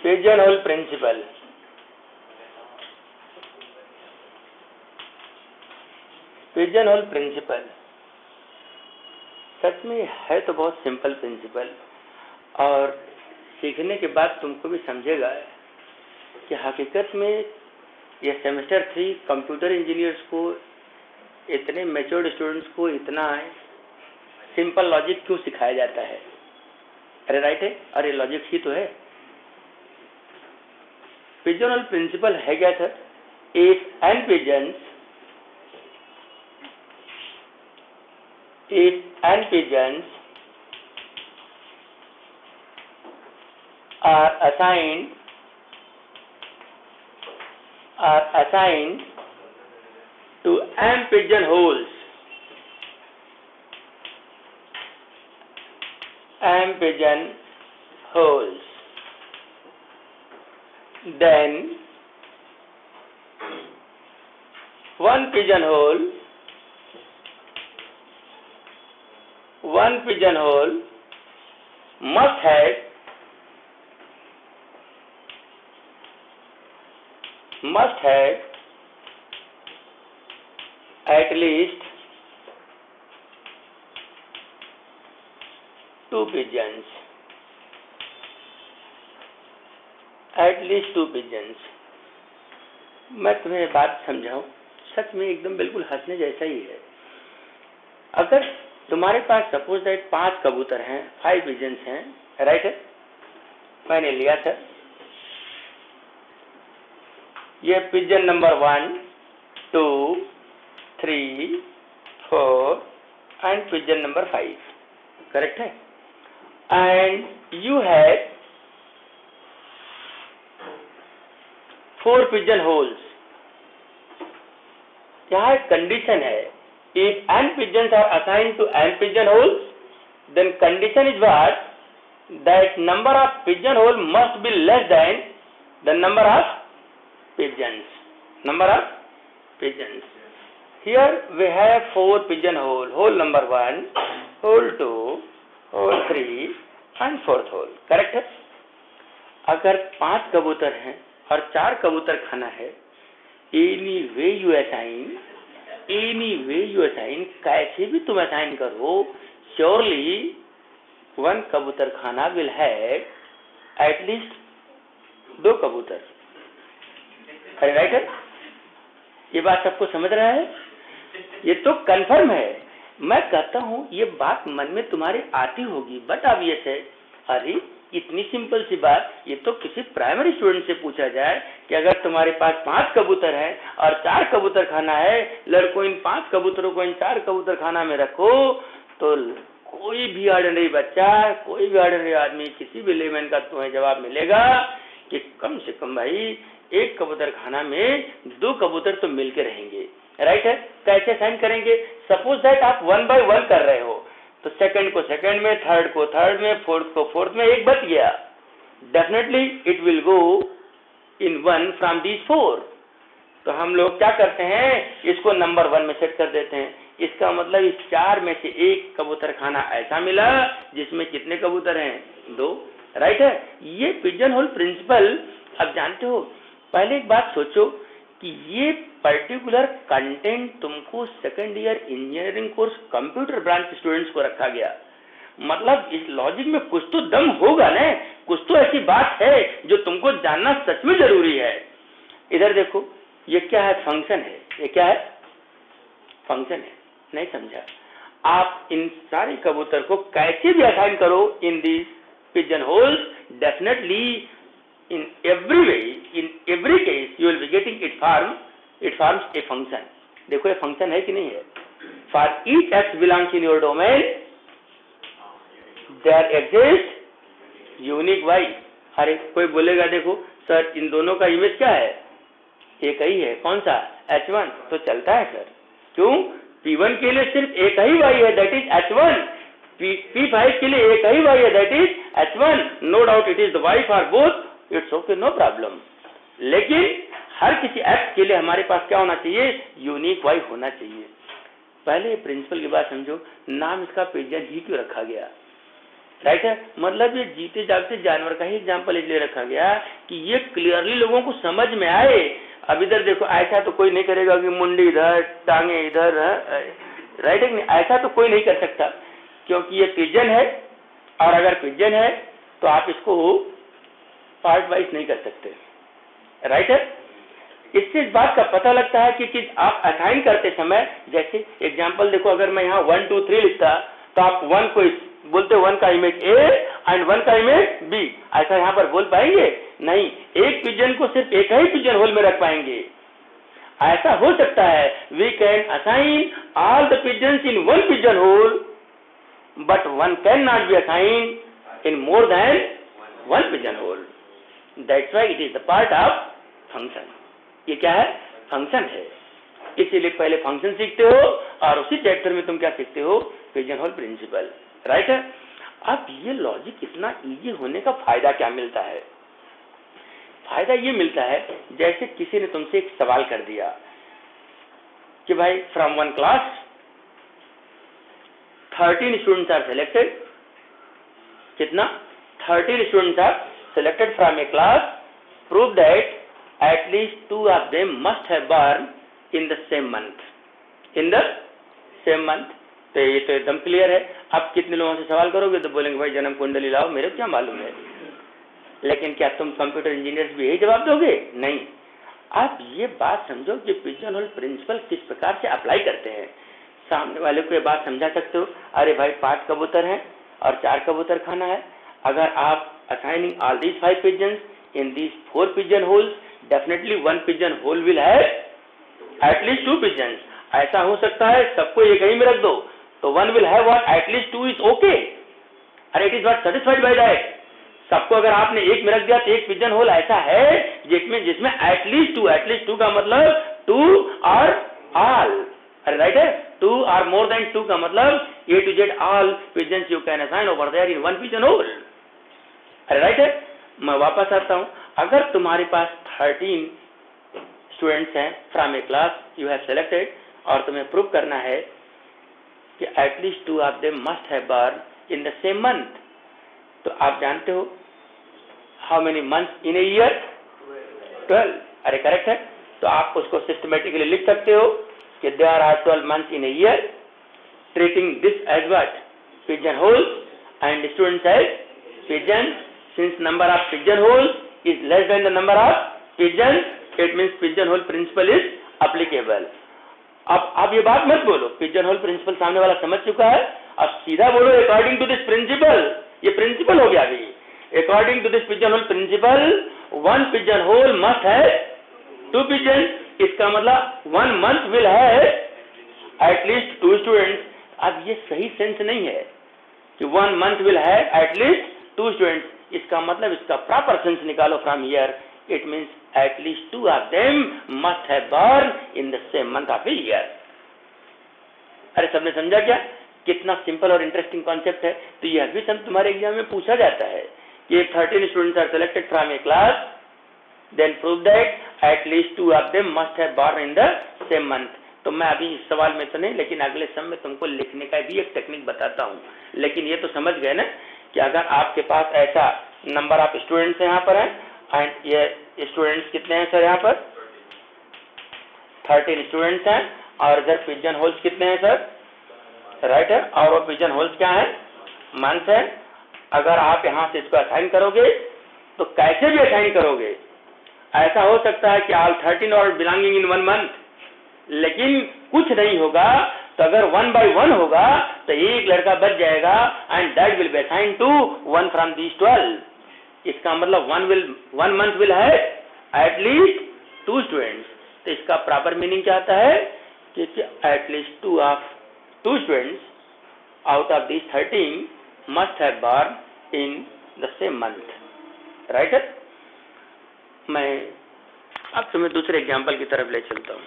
Pigeon-whole principle. Pigeonhole principle सच में है तो बहुत सिंपल प्रिंसिपल, और सीखने के बाद तुमको भी समझेगा कि हकीकत में यह सेमेस्टर 3 कंप्यूटर इंजीनियर्स को, इतने मैच्योर्ड स्टूडेंट्स को इतना सिंपल लॉजिक क्यों सिखाया जाता है। अरे राइट है, अरे लॉजिक ही तो है। पिजन-होल प्रिंसिपल है क्या sir? If an pigeons are assigned to m pigeonholes, then one pigeonhole must have at least 2 pigeons. मैं तुम्हें बात समझाऊं, सच में एकदम बिल्कुल हंसने जैसा ही है। अगर तुम्हारे पास सपोज दैट 5 कबूतर हैं, 5 पिजन्स हैं, राइट है, मैंने लिया था ये pigeon number 1, 2, 3, 4 and pigeon number 5, correct है। And you have 4 pigeon holes. यहाँ एक कंडीशन है, if n pigeons are assigned to n pigeonholes, then condition is what? That number of pigeonhole must be less than the number of pigeons. Here we have 4 pigeonhole, hole number 1, hole 2, hole 3 and 4th hole, correct है। अगर 5 कबूतर हैं और 4 कबूतर खाना है, any way you assign, कैसे भी तुम असाइन करो, श्योरली 1 कबूतर खाना विल हैव एटलीस्ट 2 कबूतर। अरे राइट है, ये बात सबको समझ रहा है, ये तो कंफर्म है। मैं कहता हूं ये बात मन में तुम्हारी आती होगी, बट अब ये है, अरे इतनी सिंपल सी बात, ये तो किसी प्राइमरी स्टूडेंट से पूछा जाए कि अगर तुम्हारे पास 5 कबूतर हैं और 4 कबूतर खाना है, लड़कों इन 5 कबूतरों को इन 4 कबूतर खाना में रखो, तो कोई भी ऑर्डिनरी बच्चा, कोई भी ऑर्डिनरी आदमी, किसी भी लेमैन का तुम्हें जवाब मिलेगा कि कम से कम भाई 1 कबूतर खाना में 2 कबूतर तो मिलके रहेंगे, राइट है। कैसे साइन करेंगे? सपोज दैट आप 1 by 1 कर रहे हो, तो सेकंड को सेकंड में, थर्ड को थर्ड में, फोर्थ को फोर्थ में, एक बच गया, definitely it will go in 1 from these 4। तो हम लोग क्या करते हैं, इसको नंबर 1 में सेट कर देते हैं। इसका मतलब इस 4 में से 1 कबूतर खाना ऐसा मिला जिसमें कितने कबूतर हैं? 2, राइट है। ये पिजन होल प्रिंसिपल, अब जानते हो, पहले एक बात सोचो कि ये पर्टिकुलर कंटेंट तुमको second year engineering course computer branch students को रखा गया, मतलब इस लॉजिक में कुछ तो दम होगा ना, कुछ तो ऐसी बात है जो तुमको जानना सच में जरूरी है। इधर देखो, ये क्या है? फंक्शन है। ये क्या है? फंक्शन है। नहीं समझा? आप इन सारे कबूतर को कैसे भी असाइन करो in this pigeon holes, definitely in every way, in every case you will be getting it forms a function। देखो ये फंक्शन है कि नहीं है? For each x belongs in your domain there exists unique y। अरे कोई बोलेगा देखो सर इन दोनों का इमेज क्या है? एक ही है। कौन सा? h1। तो चलता है सर, क्यों? p1 के लिए सिर्फ एक ही y है, दैट इज h1। p5 के लिए एक ही y है, that is h1। No doubt it is the y for both, it's okay, no problem. लेकिन हर किसी एक्स के लिए हमारे पास क्या होना चाहिए? यूनिक वाई होना चाहिए। पहले प्रिंसिपल की बात समझो, नाम इसका पिजन ही क्यों रखा गया? राइट है। मतलब ये जीते जागते जानवर का ही एग्जाम्पल इसलिए रखा गया कि ये क्लियरली लोगों को समझ में आए। अब इधर देखो, ऐसा तो कोई नहीं करेगा कि मुंडी इधर टांगे इधर, राइट है, ऐसा तो कोई नहीं कर सकता, क्योंकि ये पिजन है, और अगर पिजन है तो आप इसको पार्ट वाइज नहीं कर सकते, राइट है। इससे इस बात का पता लगता है कि चीज आप असाइन करते समय, जैसे एग्जाम्पल देखो, अगर मैं यहाँ 1 2 3 लिखता तो आप 1 को बोलते 1 का इमेज ए एंड 1 का इमेज बी, ऐसा यहाँ पर बोल पाएंगे नहीं। एक पिजन को सिर्फ एक ही पिजन होल में रख पाएंगे। ऐसा हो सकता है, we can assign all the pigeons in 1 pigeon hole, but 1 can not be assign in more than 1 pigeon hole. That's why it is the part of function. ये क्या है? फंक्शन है। इसीलिए पहले फंक्शन सीखते हो और उसी चैप्टर में तुम क्या सीखते हो? पिजन होल प्रिंसिपल, राइट है। अब ये लॉजिक इतना इजी होने का फायदा क्या मिलता है? फायदा ये मिलता है, जैसे किसी ने तुमसे एक सवाल कर दिया कि भाई from 1 class 13 students are selected, कितना? 13 students are selected from a class, prove that at least 2 of them must have born in the same month. In the same month. तो ये तो एकदम क्लियर है। अब कितने लोगों से सवाल करोगे तो बोलेंगे भाई जन्म कुंडली लाओ, मेरे को क्या मालूम है। लेकिन क्या तुम कंप्यूटर इंजीनियर्स भी यही जवाब दोगे? नहीं। आप ये बात समझो कि पिजन होल प्रिंसिपल किस प्रकार से अप्लाई करते हैं। सामने वाले को ये बात समझा सकते हो, अरे भाई 5 कबूतर हैं और 4 कबूतर खाना है। अगर आप assigning all these 5 pigeons in these 4 pigeon holes, definitely 1 pigeon hole will have at least 2 pigeons. ऐसा हो सकता है सबको एक ही में रख दो तो 1 will have what? At least 2 is okay. अरे it is not satisfied by that. सबको अगर आपने एक में रख दिया तो एक पिजन होल ऐसा है जिसमें at least 2 का मतलब 2 or all. अरे राइट है, 2 or more than 2 का मतलब A to Z all pigeons you can assign over there in 1 pigeon hole. अरे राइट है। मैं वापस आता हूं, अगर तुम्हारे पास 13 स्टूडेंट्स हैं from a class you have selected, और तुम्हें प्रूव करना है कि at least 2 of them must have born in the same month, तो आप जानते हो how many months in a year? 12। अरे करेक्ट है। तो आप उसको सिस्टमेटिकली लिख सकते हो कि there are 12 months in a year, treating this as what? Pigeon holes and students as pigeons. Since number of pigeon holes is less than the number of pigeons, it means pigeon hole principle is applicable. अब ये बात मत बोलो, pigeon hole principle सामने वाला समझ चुका है, अब सीधा बोलो according to this principle. ये principle हो गया अभी। According to this pigeon hole principle, 1 pigeon hole must have 2 pigeons. इसका मतलब 1 month will have at least 2 students. अब ये सही सेंस नहीं है कि 1 month will have at least 2 students. इसका मतलब इसका प्रॉपर सेंस निकालो from here, it means eight least 2 of them must have born in the same month of a year. अरे सबने समझा क्या? कितना सिंपल और इंटरेस्टिंग कॉन्सेप्ट है। तो यह भी सब तुम्हारे एग्जाम में पूछा जाता है कि 13 students are selected from a class, then prove that at least 2 of them must have born in the same month. तो मैं अभी इस सवाल में तो नहीं, लेकिन अगले समय में तुमको लिखने का भी एक टेक्निक बताता हूँ। लेकिन ये तो समझ गए ना कि अगर आपके पास ऐसा नंबर ऑफ स्टूडेंट्स यहाँ पर हैं एंड ये स्टूडेंट्स कितने हैं सर? यहाँ पर 13 स्टूडेंट्स हैं और इधर पिजन होल्स कितने हैं सर? राइट है। और वो पिजन होल्स क्या है? मंथ है। अगर आप यहाँ से इसको असाइन करोगे तो कैसे भी असाइन करोगे, ऐसा हो सकता है कि ऑल 13 और बिलोंगिंग इन 1 मंथ, लेकिन कुछ नहीं होगा। तो अगर 1 by 1 होगा तो एक लड़का बच जाएगा and that will be assign to 1 from these 12। इसका मतलब 1 मंथ विल है एट लीस्ट 2 स्टूडेंट्स। तो इसका प्रॉपर मीनिंग क्या आता है कि at least 2 students out of these 13 must have born in the same month, right है। मैं अब तुम्हें दूसरे एग्जाम्पल की तरफ ले चलता हूँ।